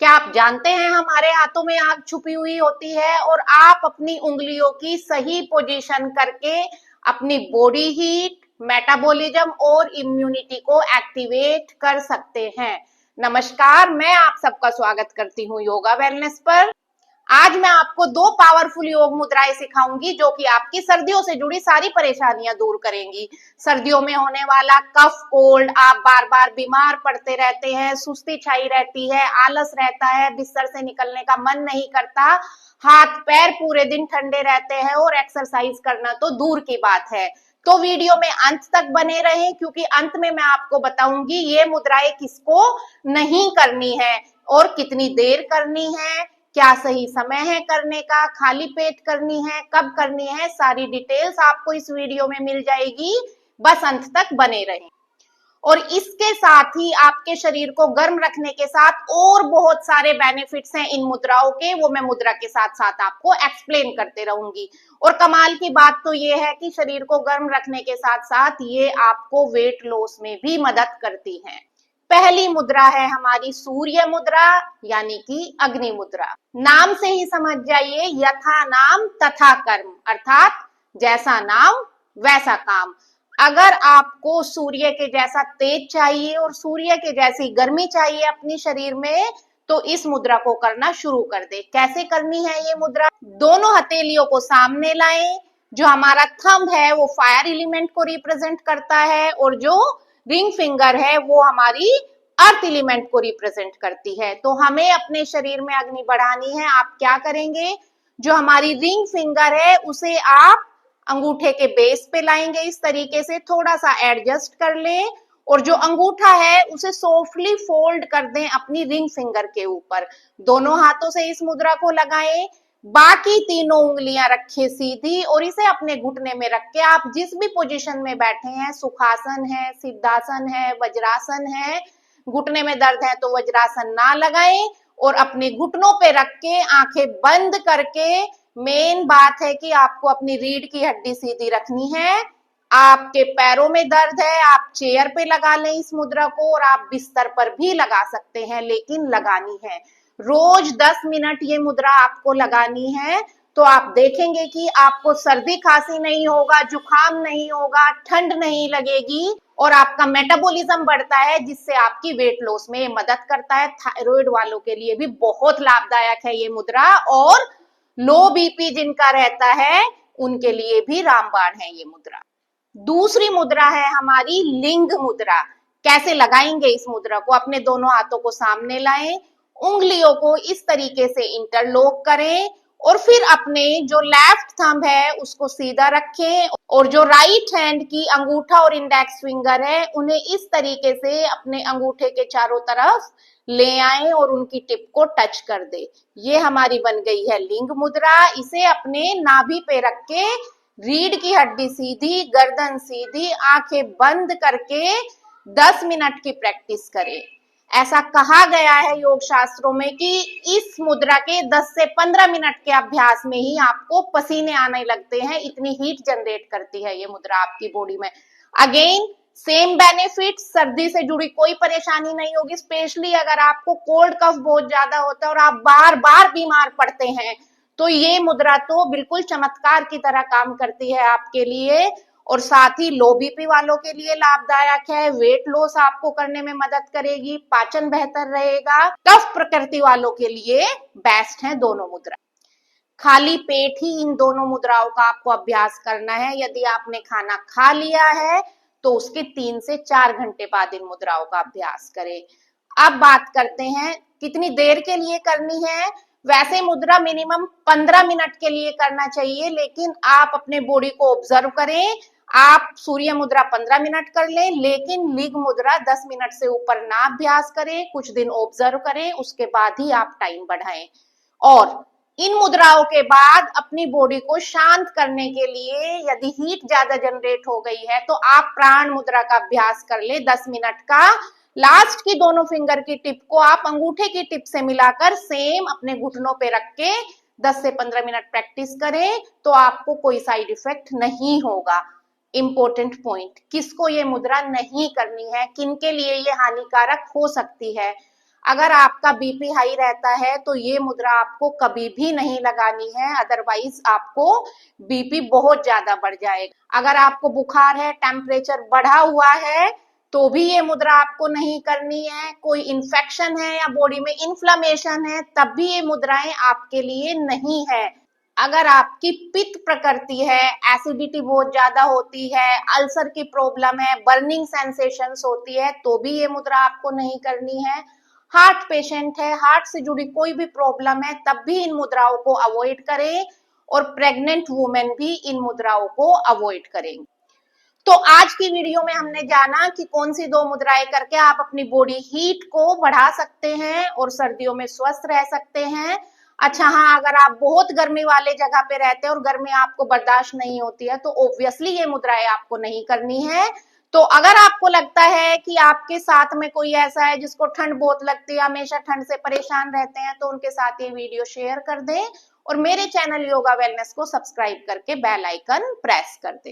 क्या आप जानते हैं हमारे हाथों में आग छुपी हुई होती है और आप अपनी उंगलियों की सही पोजीशन करके अपनी बॉडी हीट, मेटाबॉलिज्म और इम्यूनिटी को एक्टिवेट कर सकते हैं। नमस्कार, मैं आप सबका स्वागत करती हूँ योगा वेलनेस पर। आज मैं आपको दो पावरफुल योग मुद्राएं सिखाऊंगी जो कि आपकी सर्दियों से जुड़ी सारी परेशानियां दूर करेंगी। सर्दियों में होने वाला कफ कोल्ड, आप बार बार बीमार पड़ते रहते हैं, सुस्ती छाई रहती है, आलस रहता है, बिस्तर से निकलने का मन नहीं करता, हाथ पैर पूरे दिन ठंडे रहते हैं और एक्सरसाइज करना तो दूर की बात है। तो वीडियो में अंत तक बने रहें क्योंकि अंत में मैं आपको बताऊंगी ये मुद्राएं किसको नहीं करनी है और कितनी देर करनी है, क्या सही समय है करने का, खाली पेट करनी है, कब करनी है, सारी डिटेल्स आपको इस वीडियो में मिल जाएगी। बस अंत तक बने रहें। और इसके साथ ही आपके शरीर को गर्म रखने के साथ और बहुत सारे बेनिफिट्स हैं इन मुद्राओं के, वो मैं मुद्रा के साथ साथ आपको एक्सप्लेन करते रहूंगी। और कमाल की बात तो ये है कि शरीर को गर्म रखने के साथ साथ ये आपको वेट लॉस में भी मदद करती है। पहली मुद्रा है हमारी सूर्य मुद्रा यानी कि अग्नि मुद्रा। नाम से ही समझ जाइए, यथा नाम तथा कर्म, अर्थात जैसा नाम वैसा काम। अगर आपको सूर्य के जैसा तेज चाहिए और सूर्य के जैसी गर्मी चाहिए अपनी शरीर में तो इस मुद्रा को करना शुरू कर दे। कैसे करनी है ये मुद्रा? दोनों हथेलियों को सामने लाएं। जो हमारा थंब है वो फायर एलिमेंट को रिप्रेजेंट करता है और जो रिंग फिंगर है वो हमारी अर्थ एलिमेंट को रिप्रेजेंट करती है। तो हमें अपने शरीर में अग्नि बढ़ानी है। आप क्या करेंगे, जो हमारी रिंग फिंगर है उसे आप अंगूठे के बेस पे लाएंगे, इस तरीके से थोड़ा सा एडजस्ट कर लें और जो अंगूठा है उसे सॉफ्टली फोल्ड कर दें अपनी रिंग फिंगर के ऊपर। दोनों हाथों से इस मुद्रा को लगाएं, बाकी तीनों उंगलियां रखें सीधी और इसे अपने घुटने में रख के आप जिस भी पोजीशन में बैठे हैं, सुखासन है, सिद्धासन है, वज्रासन है, घुटने में दर्द है तो वज्रासन ना लगाएं और अपने घुटनों पे रख के आंखें बंद करके, मेन बात है कि आपको अपनी रीढ़ की हड्डी सीधी रखनी है। आपके पैरों में दर्द है, आप चेयर पे लगा लें इस मुद्रा को और आप बिस्तर पर भी लगा सकते हैं, लेकिन लगानी है। रोज 10 मिनट ये मुद्रा आपको लगानी है तो आप देखेंगे कि आपको सर्दी खांसी नहीं होगा, जुकाम नहीं होगा, ठंड नहीं लगेगी और आपका मेटाबॉलिज्म बढ़ता है जिससे आपकी वेट लॉस में मदद करता है। थायराइड वालों के लिए भी बहुत लाभदायक है ये मुद्रा और लो बीपी जिनका रहता है उनके लिए भी रामबाण है ये मुद्रा। दूसरी मुद्रा है हमारी लिंग मुद्रा। कैसे लगाएंगे इस मुद्रा को? अपने दोनों हाथों को सामने लाएं, उंगलियों को इस तरीके से इंटरलॉक करें और फिर अपने जो लेफ्ट थंब है उसको सीधा रखें और जो राइट हैंड की अंगूठा और इंडेक्स फिंगर है उन्हें इस तरीके से अपने अंगूठे के चारों तरफ ले आए और उनकी टिप को टच कर दे। ये हमारी बन गई है लिंग मुद्रा। इसे अपने नाभि पे रख के रीढ़ की हड्डी सीधी, गर्दन सीधी, आंखें बंद करके 10 मिनट की प्रैक्टिस करें। ऐसा कहा गया है योग शास्त्रों में कि इस मुद्रा के 10 से 15 मिनट के अभ्यास में ही आपको पसीने आने लगते हैं, इतनी हीट जनरेट करती है ये मुद्रा आपकी बॉडी में। अगेन सेम बेनिफिट, सर्दी से जुड़ी कोई परेशानी नहीं होगी, स्पेशली अगर आपको कोल्ड कफ बहुत ज्यादा होता है और आप बार बार बीमार पड़ते हैं तो ये मुद्रा तो बिल्कुल चमत्कार की तरह काम करती है आपके लिए और साथ ही लो बीपी वालों के लिए लाभदायक है। वेट लॉस आपको करने में मदद करेगी, पाचन बेहतर रहेगा। कफ प्रकृति वालों के लिए बेस्ट है दोनों मुद्रा। खाली पेट ही इन दोनों मुद्राओं का आपको अभ्यास करना है। यदि आपने खाना खा लिया है तो उसके 3 से 4 घंटे बाद इन मुद्राओं का अभ्यास करें। अब बात करते हैं कितनी देर के लिए करनी है। वैसे मुद्रा मिनिमम 15 मिनट के लिए करना चाहिए, लेकिन आप अपने बॉडी को ऑब्जर्व करें। आप सूर्य मुद्रा 15 मिनट कर लें, लेकिन लिंग मुद्रा 10 मिनट से ऊपर ना अभ्यास करें। कुछ दिन ऑब्जर्व करें, उसके बाद ही आप टाइम बढ़ाएं। और इन मुद्राओं के बाद अपनी बॉडी को शांत करने के लिए यदि हीट ज्यादा जनरेट हो गई है तो आप प्राण मुद्रा का अभ्यास कर ले 10 मिनट का। लास्ट की दोनों फिंगर की टिप को आप अंगूठे की टिप से मिलाकर सेम अपने घुटनों पे रख के 10 से 15 मिनट प्रैक्टिस करें तो आपको कोई साइड इफेक्ट नहीं होगा। इंपॉर्टेंट पॉइंट, किसको ये मुद्रा नहीं करनी है, किन के लिए ये हानिकारक हो सकती है? अगर आपका बीपी हाई रहता है तो ये मुद्रा आपको कभी भी नहीं लगानी है, अदरवाइज आपको बीपी बहुत ज्यादा बढ़ जाएगा। अगर आपको बुखार है, टेम्परेचर बढ़ा हुआ है, तो भी ये मुद्रा आपको नहीं करनी है। कोई इन्फेक्शन है या बॉडी में इन्फ्लेमेशन है, तब भी ये मुद्राएं आपके लिए नहीं है। अगर आपकी पित्त प्रकृति है, एसिडिटी बहुत ज्यादा होती है, अल्सर की प्रॉब्लम है, बर्निंग सेंसेशंस होती है, तो भी ये मुद्रा आपको नहीं करनी है। हार्ट पेशेंट है, हार्ट से जुड़ी कोई भी प्रॉब्लम है, तब भी इन मुद्राओं को अवॉइड करें, और प्रेग्नेंट वुमेन भी इन मुद्राओं को अवॉइड करेंगे। तो आज की वीडियो में हमने जाना कि कौन सी 2 मुद्राएं करके आप अपनी बॉडी हीट को बढ़ा सकते हैं और सर्दियों में स्वस्थ रह सकते हैं। अच्छा हाँ, अगर आप बहुत गर्मी वाले जगह पे रहते हैं और गर्मी आपको बर्दाश्त नहीं होती है, तो ऑब्वियसली ये मुद्राएं आपको नहीं करनी है। तो अगर आपको लगता है कि आपके साथ में कोई ऐसा है जिसको ठंड बहुत लगती है, हमेशा ठंड से परेशान रहते हैं, तो उनके साथ ये वीडियो शेयर कर दें और मेरे चैनल योगा वेलनेस को सब्सक्राइब करके बेल आइकन प्रेस कर दें।